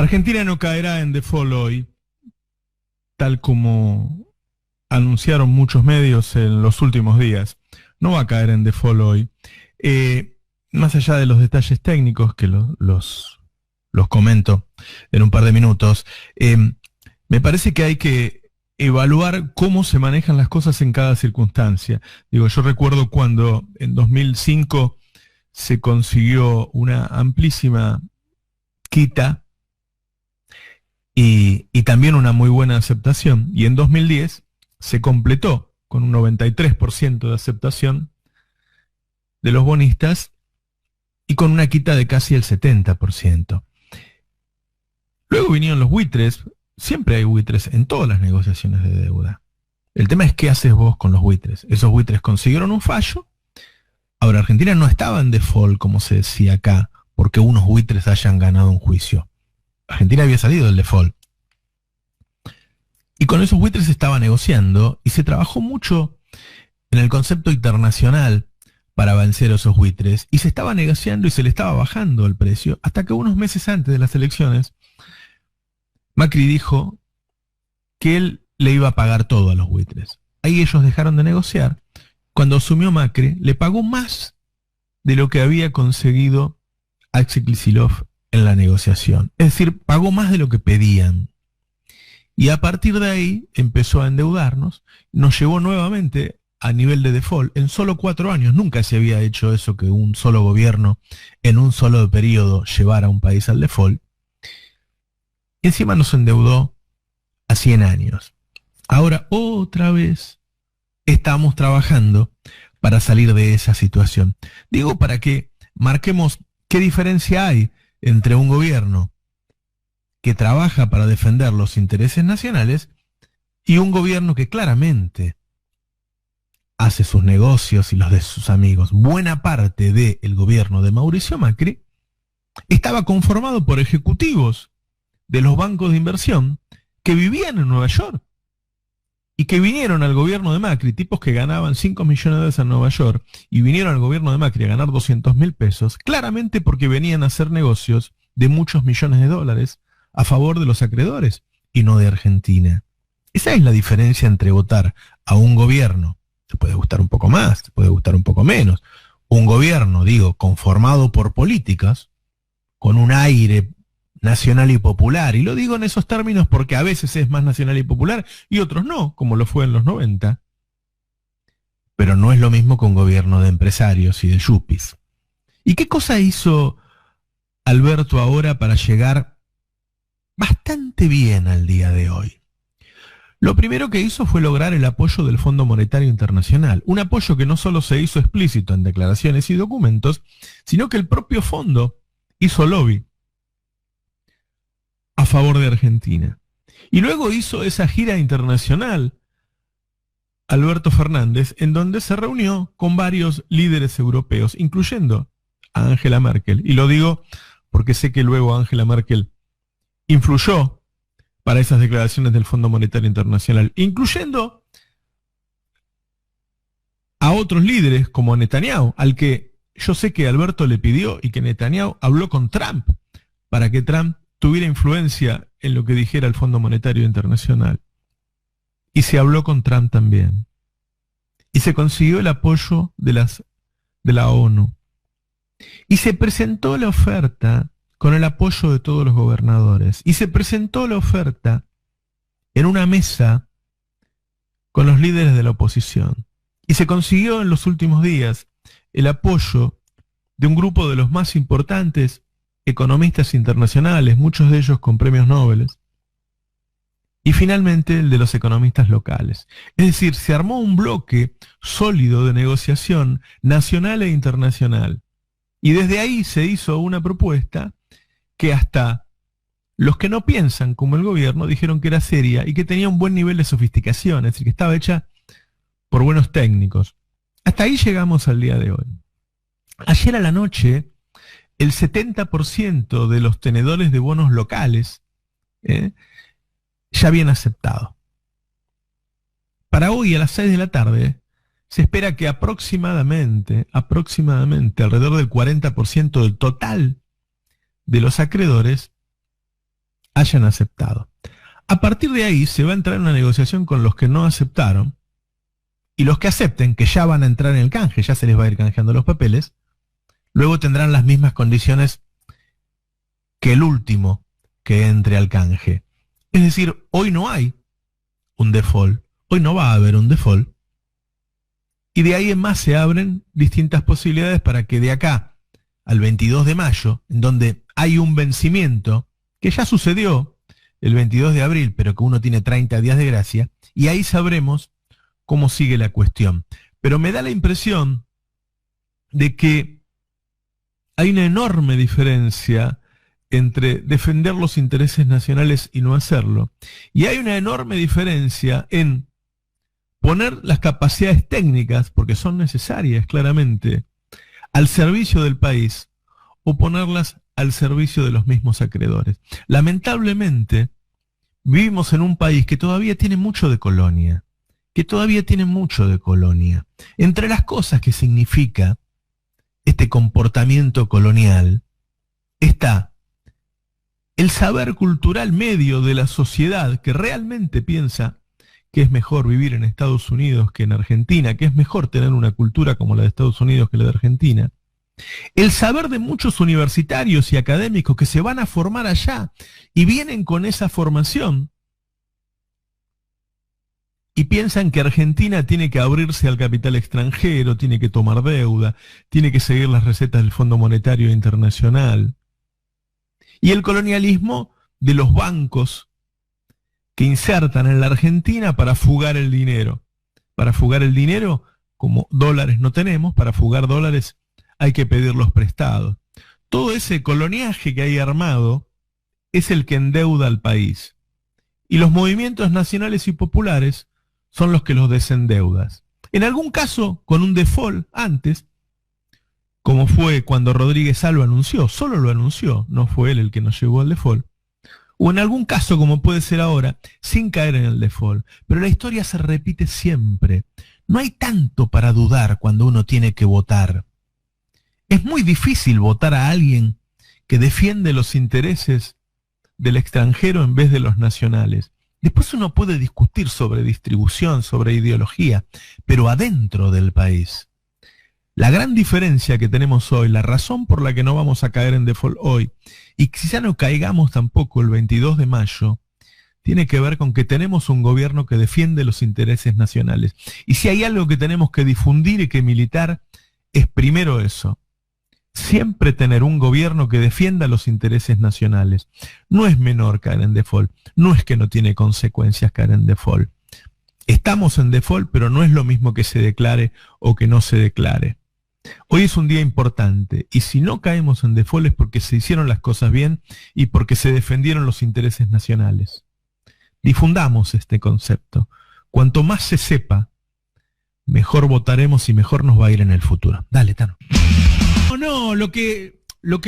Argentina no caerá en default hoy, tal como anunciaron muchos medios en los últimos días. No va a caer en default hoy. Más allá de los detalles técnicos, que los comento en un par de minutos, me parece que hay que evaluar cómo se manejan las cosas en cada circunstancia. Digo, yo recuerdo cuando en 2005 se consiguió una amplísima quita y también una muy buena aceptación, y en 2010 se completó con un 93% de aceptación de los bonistas y con una quita de casi el 70%. Luego vinieron los buitres. Siempre hay buitres en todas las negociaciones de deuda. El tema es qué haces vos con los buitres. Esos buitres consiguieron un fallo. Ahora, Argentina no estaba en default, como se decía acá, porque unos buitres hayan ganado un juicio. Argentina había salido del default. Y con esos buitres se estaba negociando y se trabajó mucho en el concepto internacional para vencer a esos buitres. Y se estaba negociando y se le estaba bajando el precio hasta que unos meses antes de las elecciones Macri dijo que él le iba a pagar todo a los buitres. Ahí ellos dejaron de negociar. Cuando asumió Macri, le pagó más de lo que había conseguido Axel Kicillof en la negociación. Es decir, pagó más de lo que pedían. Y a partir de ahí empezó a endeudarnos. Nos llevó nuevamente a nivel de default. En solo 4 años nunca se había hecho eso, que un solo gobierno en un solo periodo llevara a un país al default. Y encima nos endeudó a 100 años. Ahora, otra vez, estamos trabajando para salir de esa situación. Digo, para que marquemos qué diferencia hay entre un gobierno que trabaja para defender los intereses nacionales y un gobierno que claramente hace sus negocios y los de sus amigos. Buena parte del gobierno de Mauricio Macri estaba conformado por ejecutivos de los bancos de inversión que vivían en Nueva York y que vinieron al gobierno de Macri, tipos que ganaban 5 millones de dólares en Nueva York, y vinieron al gobierno de Macri a ganar 200.000 pesos, claramente porque venían a hacer negocios de muchos millones de dólares a favor de los acreedores y no de Argentina. Esa es la diferencia entre votar a un gobierno, te puede gustar un poco más, te puede gustar un poco menos, un gobierno, digo, conformado por políticas, con un aire nacional y popular, y lo digo en esos términos porque a veces es más nacional y popular y otros no, como lo fue en los 90, pero no es lo mismo que un gobierno de empresarios y de yuppies. ¿Y qué cosa hizo Alberto ahora para llegar bastante bien al día de hoy? Lo primero que hizo fue lograr el apoyo del Fondo Monetario Internacional, un apoyo que no solo se hizo explícito en declaraciones y documentos, sino que el propio fondo hizo lobby a favor de Argentina. Y luego hizo esa gira internacional, Alberto Fernández, en donde se reunió con varios líderes europeos, incluyendo a Angela Merkel. Y lo digo porque sé que luego Angela Merkel influyó para esas declaraciones del Fondo Monetario Internacional, incluyendo a otros líderes como Netanyahu, al que yo sé que Alberto le pidió y que Netanyahu habló con Trump para que Trump tuviera influencia en lo que dijera el Fondo Monetario Internacional. Y se habló con Trump también. Y se consiguió el apoyo de la ONU. Y se presentó la oferta con el apoyo de todos los gobernadores. Y se presentó la oferta en una mesa con los líderes de la oposición. Y se consiguió en los últimos días el apoyo de un grupo de los más importantes economistas internacionales, muchos de ellos con premios Nobel, y finalmente el de los economistas locales. Es decir, se armó un bloque sólido de negociación nacional e internacional, y desde ahí se hizo una propuesta que hasta los que no piensan como el gobierno dijeron que era seria y que tenía un buen nivel de sofisticación, es decir, que estaba hecha por buenos técnicos. Hasta ahí llegamos al día de hoy. Ayer a la noche, el 70% de los tenedores de bonos locales ya habían aceptado. Para hoy a las 6 de la tarde se espera que aproximadamente alrededor del 40% del total de los acreedores hayan aceptado. A partir de ahí se va a entrar en una negociación con los que no aceptaron, y los que acepten, que ya van a entrar en el canje, ya se les va a ir canjeando los papeles, luego tendrán las mismas condiciones que el último que entre al canje. Es decir, hoy no hay un default, hoy no va a haber un default, y de ahí en más se abren distintas posibilidades para que de acá al 22 de mayo, en donde hay un vencimiento que ya sucedió el 22 de abril, pero que uno tiene 30 días de gracia, y ahí sabremos cómo sigue la cuestión. Pero me da la impresión de que hay una enorme diferencia entre defender los intereses nacionales y no hacerlo. Y hay una enorme diferencia en poner las capacidades técnicas, porque son necesarias claramente, al servicio del país o ponerlas al servicio de los mismos acreedores. Lamentablemente, vivimos en un país que todavía tiene mucho de colonia, Entre las cosas que significa este comportamiento colonial está el saber cultural medio de la sociedad que realmente piensa que es mejor vivir en Estados Unidos que en Argentina, que es mejor tener una cultura como la de Estados Unidos que la de Argentina. El saber de muchos universitarios y académicos que se van a formar allá y vienen con esa formación y piensan que Argentina tiene que abrirse al capital extranjero, tiene que tomar deuda, tiene que seguir las recetas del Fondo Monetario Internacional. Y el colonialismo de los bancos que insertan en la Argentina para fugar el dinero. Para fugar el dinero, como dólares no tenemos, para fugar dólares hay que pedirlos prestados. Todo ese coloniaje que hay armado es el que endeuda al país. Y los movimientos nacionales y populares son los que los desendeudan. En algún caso, con un default antes, como fue cuando Rodríguez Sá lo anunció, solo lo anunció, no fue él el que nos llevó al default. O en algún caso, como puede ser ahora, sin caer en el default. Pero la historia se repite siempre. No hay tanto para dudar cuando uno tiene que votar. Es muy difícil votar a alguien que defiende los intereses del extranjero en vez de los nacionales. Después uno puede discutir sobre distribución, sobre ideología, pero adentro del país. La gran diferencia que tenemos hoy, la razón por la que no vamos a caer en default hoy, y quizá no caigamos tampoco el 22 de mayo, tiene que ver con que tenemos un gobierno que defiende los intereses nacionales. Y si hay algo que tenemos que difundir y que militar, es primero eso. Siempre tener un gobierno que defienda los intereses nacionales. No es menor caer en default, no es que no tiene consecuencias caer en default. Estamos en default, pero no es lo mismo que se declare o que no se declare. Hoy es un día importante, y si no caemos en default es porque se hicieron las cosas bien y porque se defendieron los intereses nacionales. Difundamos este concepto. Cuanto más se sepa, mejor votaremos y mejor nos va a ir en el futuro. Dale, Tano. No, lo que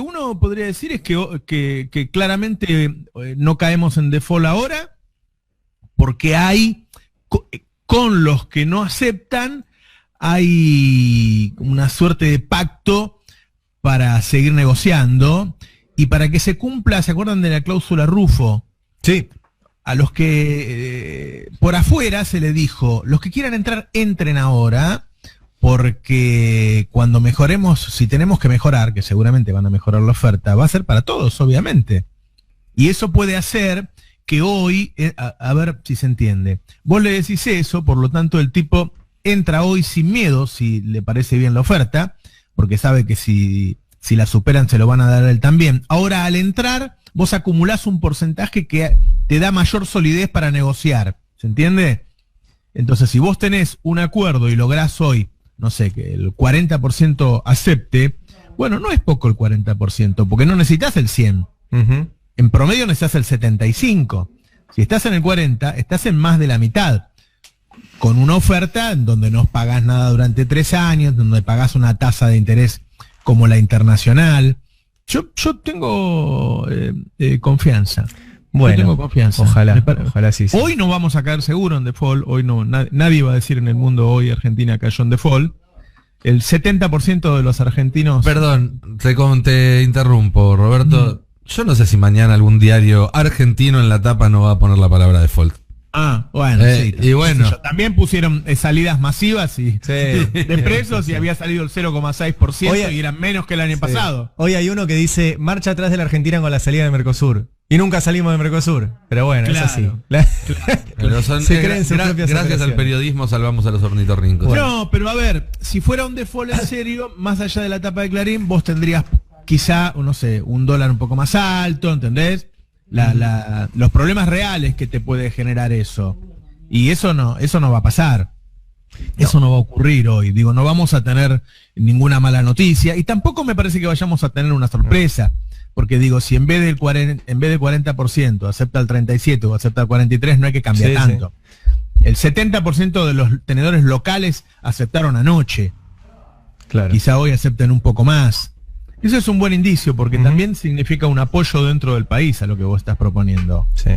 uno podría decir es que claramente no caemos en default ahora, porque hay, con los que no aceptan, hay una suerte de pacto para seguir negociando y para que se cumpla. ¿Se acuerdan de la cláusula Rufo? Sí. A los que por afuera se le dijo, los que quieran entrar, entren ahora, porque cuando mejoremos, si tenemos que mejorar, que seguramente van a mejorar la oferta, va a ser para todos, obviamente. Y eso puede hacer que hoy, a ver si se entiende, vos le decís eso, por lo tanto el tipo entra hoy sin miedo, si le parece bien la oferta, porque sabe que si la superan se lo van a dar a él también. Ahora, al entrar, vos acumulás un porcentaje que te da mayor solidez para negociar, ¿se entiende? Entonces, si vos tenés un acuerdo y lográs hoy, no sé, que el 40% acepte, bueno, no es poco el 40%, porque no necesitas el 100%. En promedio necesitas el 75%. Si estás en el 40%, estás en más de la mitad. Con una oferta en donde no pagás nada durante 3 años, donde pagás una tasa de interés como la internacional. Yo tengo confianza. Bueno, yo tengo confianza. Ojalá sí. Hoy no vamos a caer seguro en default. Hoy no, nadie va a decir en el mundo hoy Argentina cayó en default. El 70% de los argentinos... Perdón, te interrumpo, Roberto. Yo no sé si mañana algún diario argentino en la tapa no va a poner la palabra default. Bueno, sí. Y bueno. También pusieron salidas masivas de presos y había salido el 0,6% y eran menos que el año pasado. Hoy hay uno que dice marcha atrás de la Argentina con la salida de Mercosur. Y nunca salimos de Mercosur. Pero bueno, claro, es así. Pero son, gracias al periodismo salvamos a los ornitorrincos. Bueno. No, pero a ver, si fuera un default en serio, más allá de la tapa de Clarín, vos tendrías quizá, no sé, un dólar un poco más alto, ¿entendés? Los problemas reales que te puede generar eso. Y eso no va a pasar. Eso no va a ocurrir hoy. Digo, no vamos a tener ninguna mala noticia. Y tampoco me parece que vayamos a tener una sorpresa. Porque digo, si en vez del 40% acepta el 37% o acepta el 43%, no hay que cambiar tanto. Sí. El 70% de los tenedores locales aceptaron anoche. Claro. Quizá hoy acepten un poco más. Eso es un buen indicio porque también significa un apoyo dentro del país a lo que vos estás proponiendo. Sí.